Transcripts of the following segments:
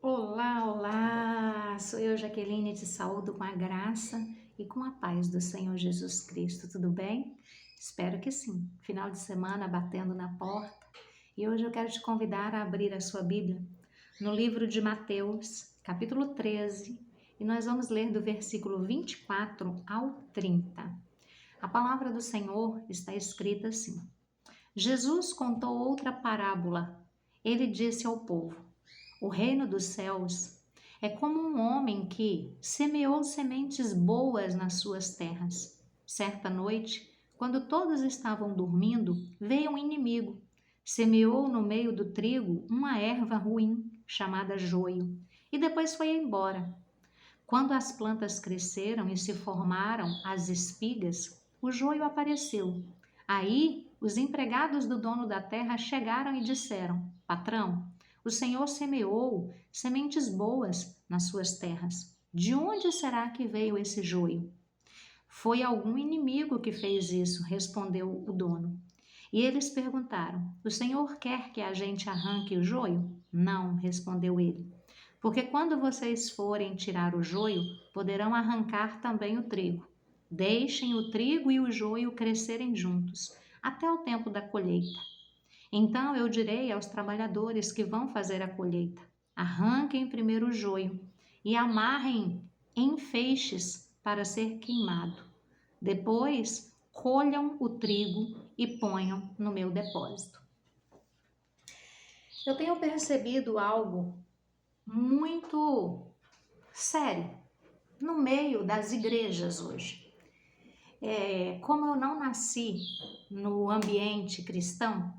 Olá, olá! Sou eu, Jaqueline, te saúdo com a graça e com a paz do Senhor Jesus Cristo. Tudo bem? Espero que sim. Final de semana batendo na porta. E hoje eu quero te convidar a abrir a sua Bíblia no livro de Mateus, capítulo 13, e nós vamos ler do versículo 24 ao 30. A palavra do Senhor está escrita assim: Jesus contou outra parábola. Ele disse ao povo: O reino dos céus é como um homem que semeou sementes boas nas suas terras. Certa noite, quando todos estavam dormindo, veio um inimigo. Semeou no meio do trigo uma erva ruim, chamada joio, e depois foi embora. Quando as plantas cresceram e se formaram as espigas, o joio apareceu. Aí, os empregados do dono da terra chegaram e disseram: Patrão, o Senhor semeou sementes boas nas suas terras. De onde será que veio esse joio? Foi algum inimigo que fez isso, respondeu o dono. E eles perguntaram: O Senhor quer que a gente arranque o joio? Não, respondeu ele. Porque quando vocês forem tirar o joio, poderão arrancar também o trigo. Deixem o trigo e o joio crescerem juntos, até o tempo da colheita. Então eu direi aos trabalhadores que vão fazer a colheita: arranquem primeiro o joio e amarrem em feixes para ser queimado. Depois, colham o trigo e ponham no meu depósito. Eu tenho percebido algo muito sério no meio das igrejas hoje. Como eu não nasci no ambiente cristão,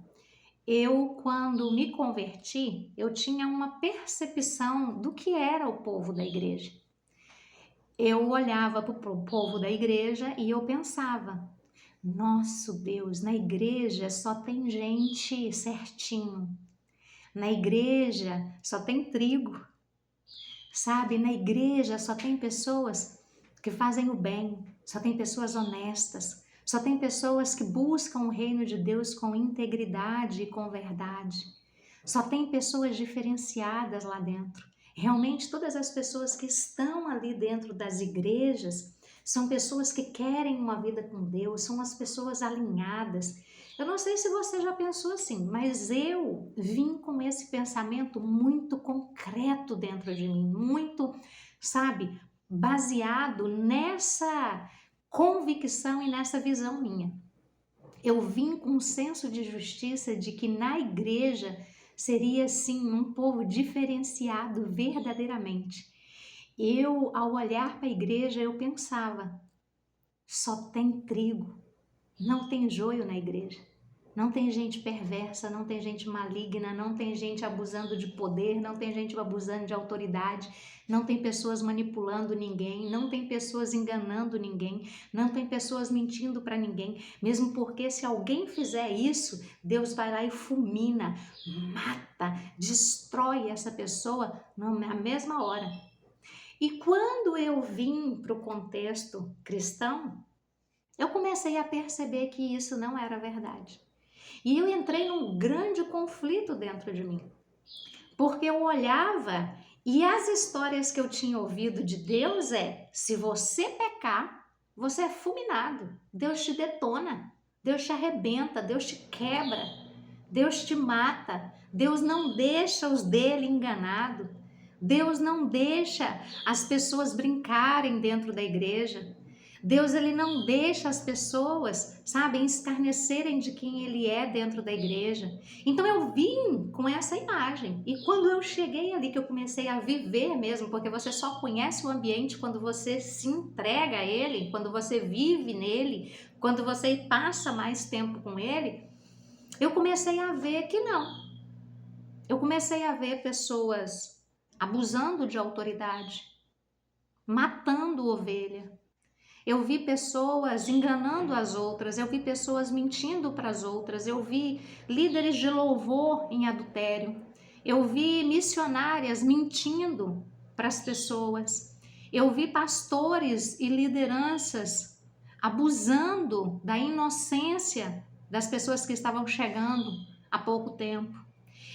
quando me converti, eu tinha uma percepção do que era o povo da igreja. Eu olhava para o povo da igreja e eu pensava: nosso Deus, na igreja só tem gente certinho, na igreja só tem trigo, sabe? Na igreja só tem pessoas que fazem o bem, só tem pessoas honestas, só tem pessoas que buscam o reino de Deus com integridade e com verdade. Só tem pessoas diferenciadas lá dentro. Realmente todas as pessoas que estão ali dentro das igrejas são pessoas que querem uma vida com Deus, são as pessoas alinhadas. Eu não sei se você já pensou assim, mas eu vim com esse pensamento muito concreto dentro de mim, muito, sabe, baseado nessa convicção e nessa visão minha. Eu vim com um senso de justiça de que na igreja seria sim um povo diferenciado verdadeiramente. Ao olhar para a igreja, eu pensava: só tem trigo, não tem joio na igreja. Não tem gente perversa, não tem gente maligna, não tem gente abusando de poder, não tem gente abusando de autoridade, não tem pessoas manipulando ninguém, não tem pessoas enganando ninguém, não tem pessoas mentindo para ninguém, mesmo porque se alguém fizer isso, Deus vai lá e fulmina, mata, destrói essa pessoa na mesma hora. E quando eu vim para o contexto cristão, eu comecei a perceber que isso não era verdade. E eu entrei num grande conflito dentro de mim, porque eu olhava e as histórias que eu tinha ouvido de Deus se você pecar, você é fulminado, Deus te detona, Deus te arrebenta, Deus te quebra, Deus te mata, Deus não deixa os dele enganados, Deus não deixa as pessoas brincarem dentro da igreja. Deus, ele não deixa as pessoas, sabe, escarnecerem de quem ele é dentro da igreja. Então eu vim com essa imagem. E quando eu cheguei ali, que eu comecei a viver mesmo, porque você só conhece o ambiente quando você se entrega a ele, quando você vive nele, quando você passa mais tempo com ele, eu comecei a ver que não. Eu comecei a ver pessoas abusando de autoridade, matando ovelha. Eu vi pessoas enganando as outras, eu vi pessoas mentindo para as outras, eu vi líderes de louvor em adultério, eu vi missionárias mentindo para as pessoas, eu vi pastores e lideranças abusando da inocência das pessoas que estavam chegando há pouco tempo.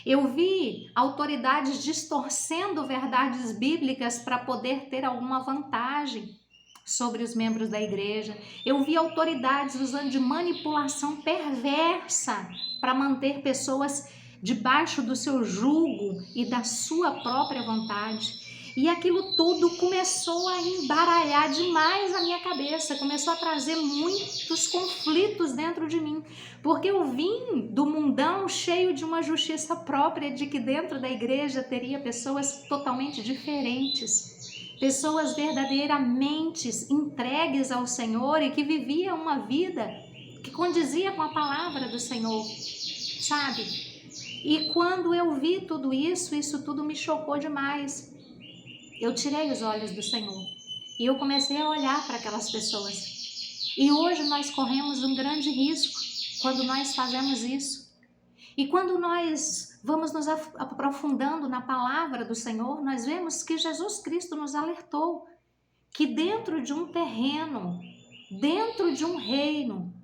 Eu vi autoridades distorcendo verdades bíblicas para poder ter alguma vantagem sobre os membros da igreja. Eu vi autoridades usando de manipulação perversa para manter pessoas debaixo do seu jugo e da sua própria vontade. E aquilo tudo começou a embaralhar demais a minha cabeça, começou a trazer muitos conflitos dentro de mim, porque eu vim do mundão cheio de uma justiça própria, de que dentro da igreja teria pessoas totalmente diferentes, pessoas verdadeiramente entregues ao Senhor e que viviam uma vida que condizia com a palavra do Senhor, sabe? E quando eu vi tudo isso tudo me chocou demais. Eu tirei os olhos do Senhor e eu comecei a olhar para aquelas pessoas. E hoje nós corremos um grande risco quando nós fazemos isso. E quando nós vamos nos aprofundando na palavra do Senhor, nós vemos que Jesus Cristo nos alertou que dentro de um terreno, dentro de um reino,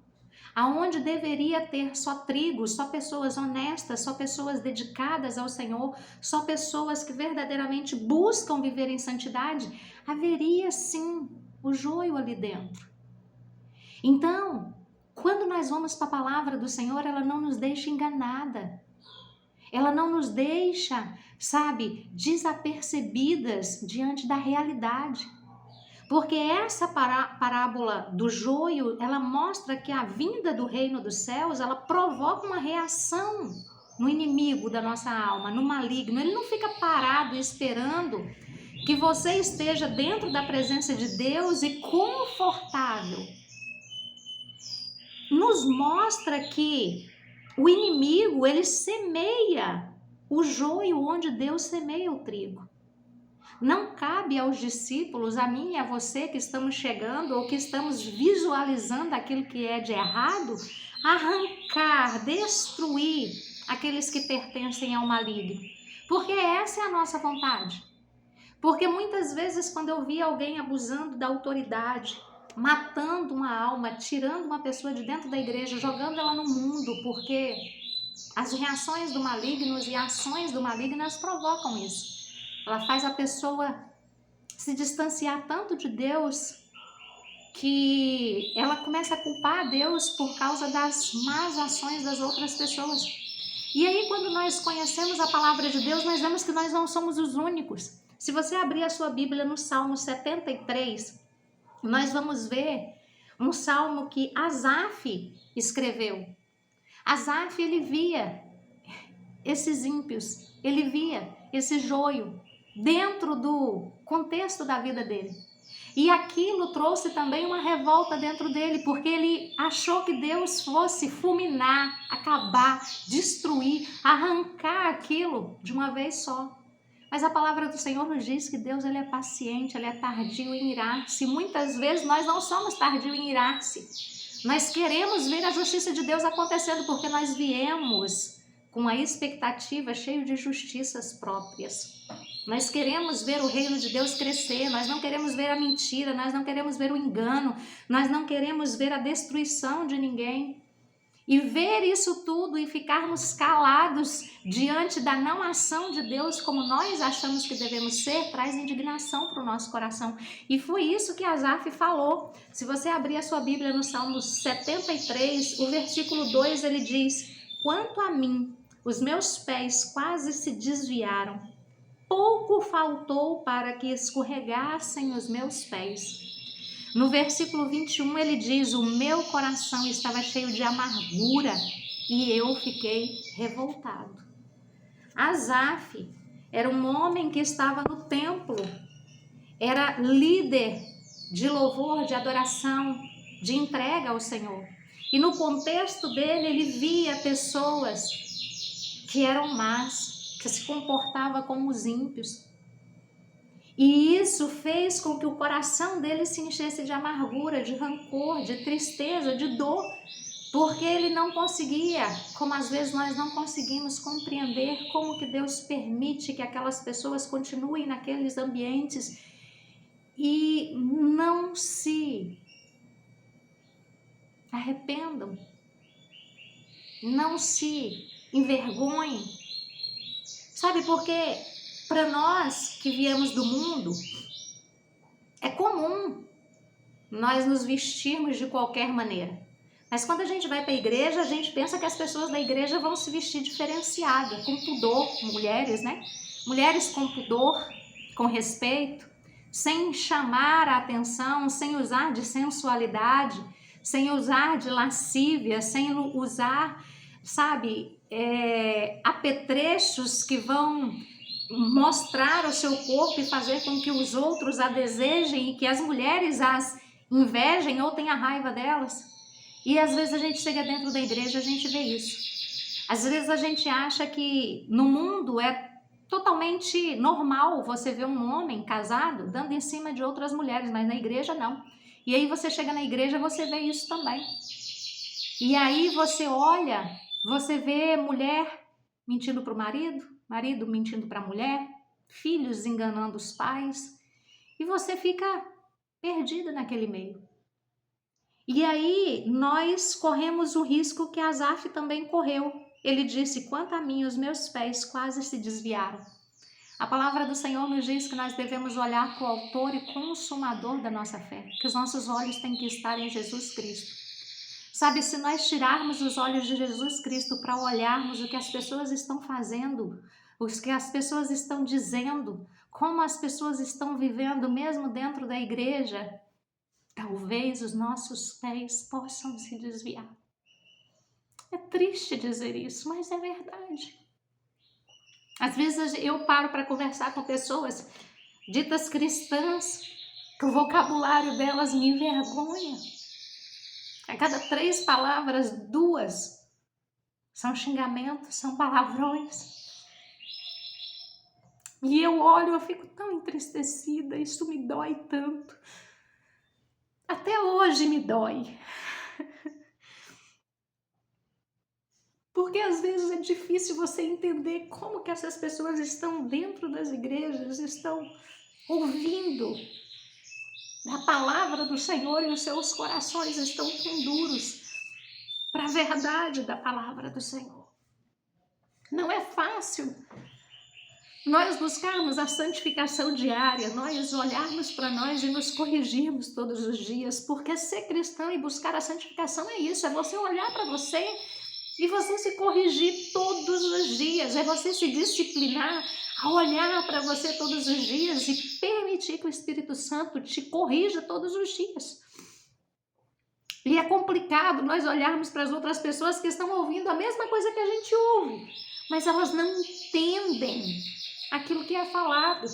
aonde deveria ter só trigo, só pessoas honestas, só pessoas dedicadas ao Senhor, só pessoas que verdadeiramente buscam viver em santidade, haveria sim o joio ali dentro. Então, quando nós vamos para a palavra do Senhor, ela não nos deixa enganada. Ela não nos deixa, sabe, desapercebidas diante da realidade. Porque essa parábola do joio, ela mostra que a vinda do reino dos céus, ela provoca uma reação no inimigo da nossa alma, no maligno. Ele não fica parado esperando que você esteja dentro da presença de Deus e confortável. Nos mostra que o inimigo, ele semeia o joio onde Deus semeia o trigo. Não cabe aos discípulos, a mim e a você que estamos chegando ou que estamos visualizando aquilo que é de errado, arrancar, destruir aqueles que pertencem ao maligno. Porque essa é a nossa vontade. Porque muitas vezes quando eu vi alguém abusando da autoridade, matando uma alma, tirando uma pessoa de dentro da igreja, jogando ela no mundo, porque as reações do maligno e ações do maligno provocam isso. Ela faz a pessoa se distanciar tanto de Deus que ela começa a culpar a Deus por causa das más ações das outras pessoas. E aí, quando nós conhecemos a palavra de Deus, nós vemos que nós não somos os únicos. Se você abrir a sua Bíblia no Salmo 73, nós vamos ver um salmo que Asaf escreveu. Asaf, ele via esses ímpios, ele via esse joio dentro do contexto da vida dele. E aquilo trouxe também uma revolta dentro dele, porque ele achou que Deus fosse fulminar, acabar, destruir, arrancar aquilo de uma vez só. Mas a palavra do Senhor nos diz que Deus, ele é paciente, ele é tardio em irar-se. Muitas vezes nós não somos tardios em irar-se. Nós queremos ver a justiça de Deus acontecendo porque nós viemos com a expectativa cheia de justiças próprias. Nós queremos ver o reino de Deus crescer, nós não queremos ver a mentira, nós não queremos ver o engano, nós não queremos ver a destruição de ninguém. E ver isso tudo e ficarmos calados diante da não ação de Deus como nós achamos que devemos ser, traz indignação para o nosso coração. E foi isso que Asaf falou. Se você abrir a sua Bíblia no Salmo 73, o versículo 2, ele diz: "Quanto a mim, os meus pés quase se desviaram. Pouco faltou para que escorregassem os meus pés." No versículo 21 ele diz: "O meu coração estava cheio de amargura e eu fiquei revoltado." Asaf era um homem que estava no templo, era líder de louvor, de adoração, de entrega ao Senhor. E no contexto dele ele via pessoas que eram más, que se comportava como os ímpios. E isso fez com que o coração dele se enchesse de amargura, de rancor, de tristeza, de dor, porque ele não conseguia, como às vezes nós não conseguimos compreender como que Deus permite que aquelas pessoas continuem naqueles ambientes e não se arrependam, não se envergonhem, Sabe, porque para nós que viemos do mundo, é comum nós nos vestirmos de qualquer maneira. Mas quando a gente vai para a igreja, a gente pensa que as pessoas da igreja vão se vestir diferenciada, com pudor, mulheres, né? Mulheres com pudor, com respeito, sem chamar a atenção, sem usar de sensualidade, sem usar de lascívia, sem usar, sabe, apetrechos que vão mostrar o seu corpo e fazer com que os outros a desejem e que as mulheres as invejem ou tenham raiva delas. E às vezes a gente chega dentro da igreja e a gente vê isso. Às vezes a gente acha que no mundo é totalmente normal você ver um homem casado dando em cima de outras mulheres, mas na igreja não. E aí você chega na igreja e você vê isso também. E aí você olha, você vê mulher mentindo para o marido, marido mentindo para a mulher, filhos enganando os pais, e você fica perdido naquele meio. E aí nós corremos o risco que Asaf também correu. Ele disse: quanto a mim, os meus pés quase se desviaram. A palavra do Senhor nos diz que nós devemos olhar para o autor e consumador da nossa fé, que os nossos olhos têm que estar em Jesus Cristo. Sabe, se nós tirarmos os olhos de Jesus Cristo para olharmos o que as pessoas estão fazendo, o que as pessoas estão dizendo, como as pessoas estão vivendo mesmo dentro da igreja, talvez os nossos pés possam se desviar. É triste dizer isso, mas é verdade. Às vezes eu paro para conversar com pessoas ditas cristãs, que o vocabulário delas me envergonha. A cada 3 palavras, 2 são xingamentos, são palavrões. E eu olho, eu fico tão entristecida, isso me dói tanto. Até hoje me dói. Porque às vezes é difícil você entender como que essas pessoas estão dentro das igrejas, estão ouvindo a palavra do Senhor e os seus corações estão tão duros para a verdade da palavra do Senhor. Não é fácil nós buscarmos a santificação diária, nós olharmos para nós e nos corrigirmos todos os dias, porque ser cristão e buscar a santificação é isso, é você olhar para você e você se corrigir todos os dias, é você se disciplinar a olhar para você todos os dias e permitir que o Espírito Santo te corrija todos os dias. E é complicado nós olharmos para as outras pessoas que estão ouvindo a mesma coisa que a gente ouve, mas elas não entendem aquilo que é falado.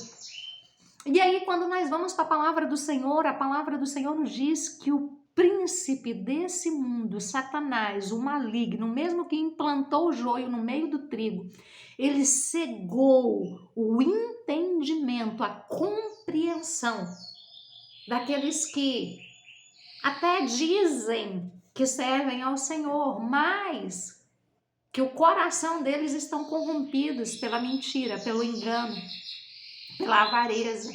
E aí quando nós vamos para a palavra do Senhor, a palavra do Senhor nos diz que o príncipe desse mundo, Satanás, o maligno, mesmo que implantou o joio no meio do trigo, ele cegou o entendimento, a compreensão daqueles que até dizem que servem ao Senhor, mas que o coração deles estão corrompidos pela mentira, pelo engano, pela avareza,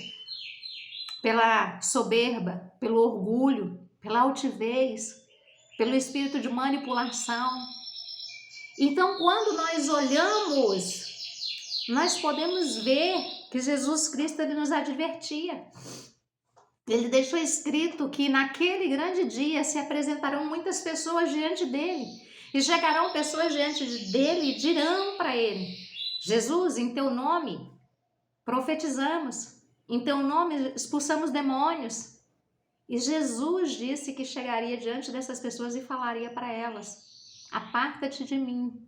pela soberba, pelo orgulho, pela altivez, pelo espírito de manipulação. Então, quando nós olhamos, nós podemos ver que Jesus Cristo ele nos advertia. Ele deixou escrito que naquele grande dia se apresentarão muitas pessoas diante dele. E chegarão pessoas diante dele e dirão para ele: Jesus, em teu nome profetizamos, em teu nome expulsamos demônios. E Jesus disse que chegaria diante dessas pessoas e falaria para elas: aparta-te de mim,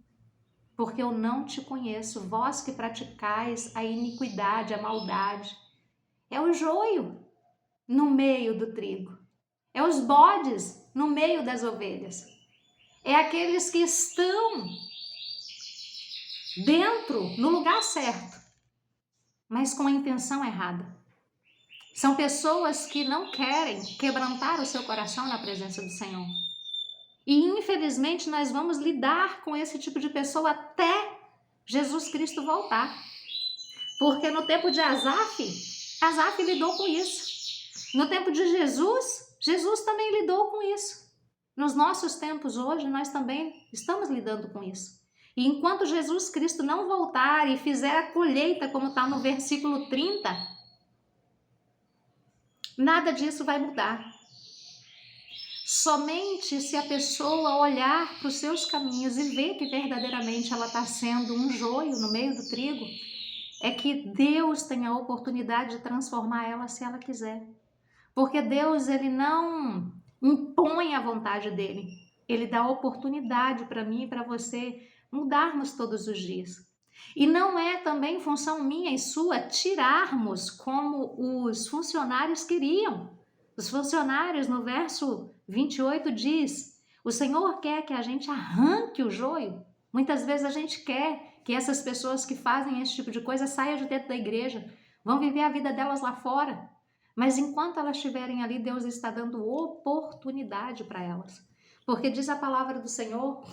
porque eu não te conheço, vós que praticais a iniquidade, a maldade. É o joio no meio do trigo, é os bodes no meio das ovelhas, é aqueles que estão dentro, no lugar certo, mas com a intenção errada. São pessoas que não querem quebrantar o seu coração na presença do Senhor. E infelizmente nós vamos lidar com esse tipo de pessoa até Jesus Cristo voltar. Porque no tempo de Asaf lidou com isso. No tempo de Jesus também lidou com isso. Nos nossos tempos hoje nós também estamos lidando com isso. E enquanto Jesus Cristo não voltar e fizer a colheita, como está no versículo 30, nada disso vai mudar. Somente se a pessoa olhar para os seus caminhos e ver que verdadeiramente ela está sendo um joio no meio do trigo, é que Deus tem a oportunidade de transformar ela se ela quiser. Porque Deus, ele não impõe a vontade dele. Ele dá oportunidade para mim e para você mudarmos todos os dias. E não é também função minha e sua tirarmos como os funcionários queriam. Os funcionários, no verso 28 diz: o Senhor quer que a gente arranque o joio. Muitas vezes a gente quer que essas pessoas que fazem esse tipo de coisa saiam de dentro da igreja, vão viver a vida delas lá fora. Mas enquanto elas estiverem ali, Deus está dando oportunidade para elas. Porque diz a palavra do Senhor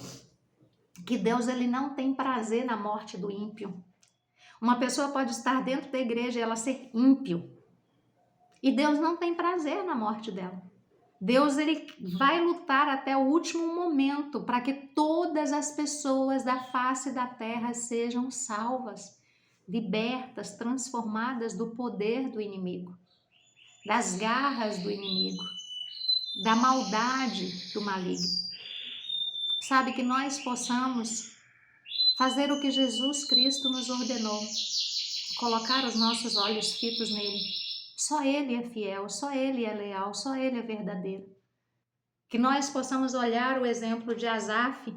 que Deus, ele não tem prazer na morte do ímpio. Uma pessoa pode estar dentro da igreja e ela ser ímpio. E Deus não tem prazer na morte dela. Deus, ele vai lutar até o último momento para que todas as pessoas da face da terra sejam salvas, libertas, transformadas do poder do inimigo, das garras do inimigo, da maldade do maligno. Sabe, que nós possamos fazer o que Jesus Cristo nos ordenou, colocar os nossos olhos fitos nele. Só ele é fiel, só ele é leal, só ele é verdadeiro. Que nós possamos olhar o exemplo de Asaf,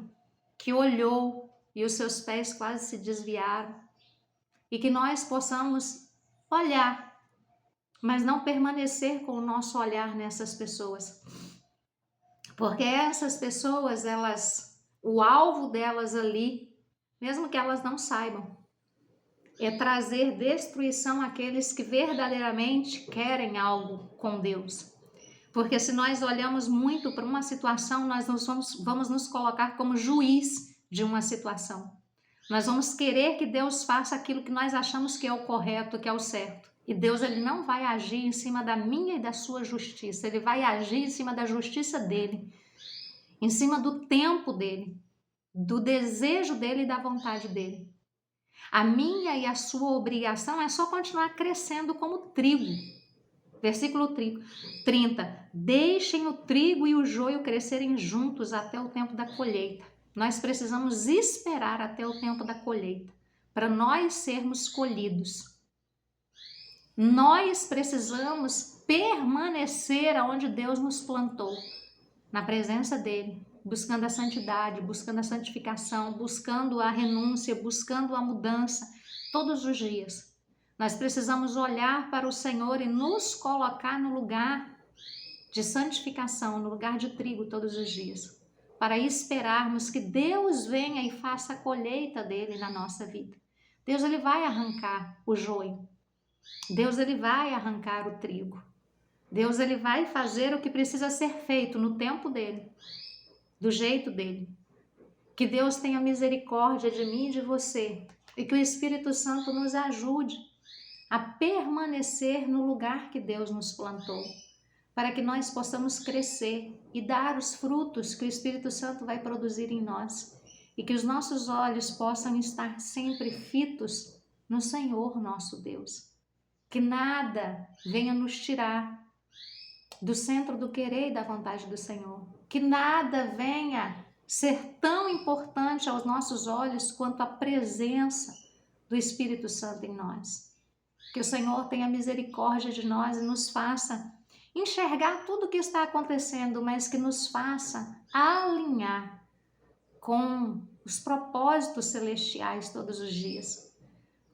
que olhou e os seus pés quase se desviaram. E que nós possamos olhar, mas não permanecer com o nosso olhar nessas pessoas. Porque essas pessoas, o alvo delas ali, mesmo que elas não saibam, é trazer destruição àqueles que verdadeiramente querem algo com Deus. Porque se nós olhamos muito para uma situação, nós vamos nos colocar como juiz de uma situação. Nós vamos querer que Deus faça aquilo que nós achamos que é o correto, que é o certo. E Deus, ele não vai agir em cima da minha e da sua justiça. Ele vai agir em cima da justiça dele, em cima do tempo dele, do desejo dele e da vontade dele. A minha e a sua obrigação é só continuar crescendo como trigo. Versículo 30. Deixem o trigo e o joio crescerem juntos até o tempo da colheita. Nós precisamos esperar até o tempo da colheita para nós sermos colhidos. Nós precisamos permanecer onde Deus nos plantou, na presença dele, buscando a santidade, buscando a santificação, buscando a renúncia, buscando a mudança todos os dias. Nós precisamos olhar para o Senhor e nos colocar no lugar de santificação, no lugar de trigo todos os dias, para esperarmos que Deus venha e faça a colheita dele na nossa vida. Deus, ele vai arrancar o joio. Deus, ele vai arrancar o trigo. Deus, ele vai fazer o que precisa ser feito no tempo dele, do jeito dele. Que Deus tenha misericórdia de mim e de você e que o Espírito Santo nos ajude a permanecer no lugar que Deus nos plantou, para que nós possamos crescer e dar os frutos que o Espírito Santo vai produzir em nós e que os nossos olhos possam estar sempre fitos no Senhor nosso Deus. Que nada venha nos tirar do centro do querer e da vontade do Senhor. Que nada venha ser tão importante aos nossos olhos quanto a presença do Espírito Santo em nós. Que o Senhor tenha misericórdia de nós e nos faça enxergar tudo o que está acontecendo, mas que nos faça alinhar com os propósitos celestiais todos os dias.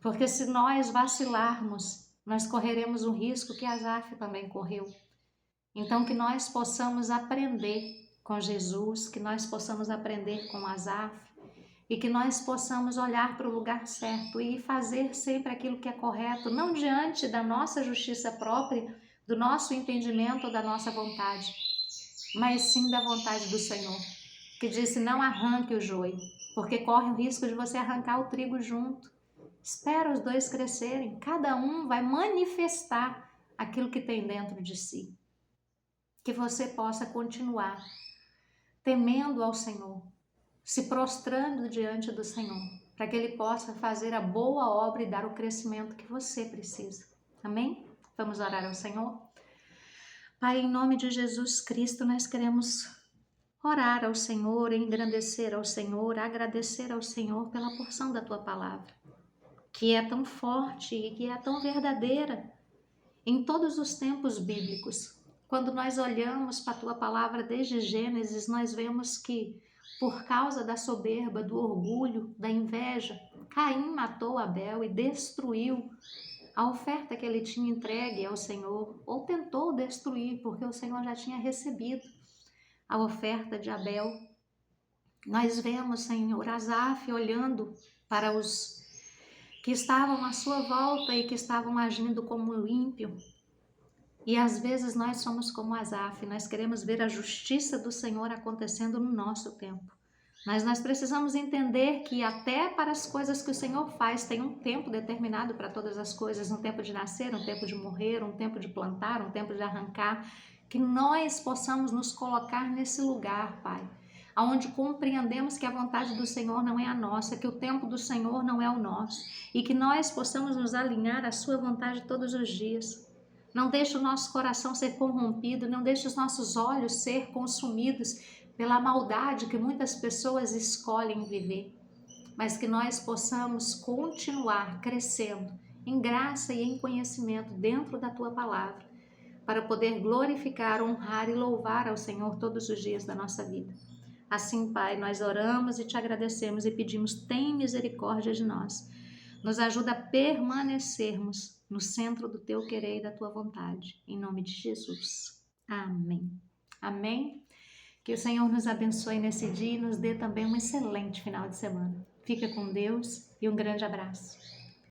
Porque se nós vacilarmos, nós correremos o risco que Asaf também correu. Então que nós possamos aprender com Jesus, que nós possamos aprender com Asaf e que nós possamos olhar para o lugar certo e fazer sempre aquilo que é correto, não diante da nossa justiça própria, do nosso entendimento ou da nossa vontade, mas sim da vontade do Senhor, que disse: não arranque o joio, porque corre o risco de você arrancar o trigo junto. Espera os dois crescerem, cada um vai manifestar aquilo que tem dentro de si. Que você possa continuar temendo ao Senhor, se prostrando diante do Senhor, para que Ele possa fazer a boa obra e dar o crescimento que você precisa. Amém? Vamos orar ao Senhor? Pai, em nome de Jesus Cristo, nós queremos orar ao Senhor, engrandecer ao Senhor, agradecer ao Senhor pela porção da Tua palavra, que é tão forte e que é tão verdadeira em todos os tempos bíblicos. Quando nós olhamos para a Tua palavra desde Gênesis, nós vemos que, por causa da soberba, do orgulho, da inveja, Caim matou Abel e destruiu a oferta que ele tinha entregue ao Senhor, ou tentou destruir, porque o Senhor já tinha recebido a oferta de Abel. Nós vemos, Senhor, Asaf olhando para os que estavam à sua volta e que estavam agindo como ímpio. E às vezes nós somos como Asaf, nós queremos ver a justiça do Senhor acontecendo no nosso tempo. Mas nós precisamos entender que até para as coisas que o Senhor faz, tem um tempo determinado para todas as coisas, um tempo de nascer, um tempo de morrer, um tempo de plantar, um tempo de arrancar, que nós possamos nos colocar nesse lugar, Pai, onde compreendemos que a vontade do Senhor não é a nossa, que o tempo do Senhor não é o nosso, e que nós possamos nos alinhar à sua vontade todos os dias. Não deixe o nosso coração ser corrompido, não deixe os nossos olhos ser consumidos pela maldade que muitas pessoas escolhem viver, mas que nós possamos continuar crescendo em graça e em conhecimento dentro da Tua palavra, para poder glorificar, honrar e louvar ao Senhor todos os dias da nossa vida. Assim, Pai, nós oramos e Te agradecemos e pedimos, tem misericórdia de nós. Nos ajuda a permanecermos no centro do Teu querer e da Tua vontade. Em nome de Jesus. Amém. Amém. Que o Senhor nos abençoe nesse dia e nos dê também um excelente final de semana. Fica com Deus e um grande abraço.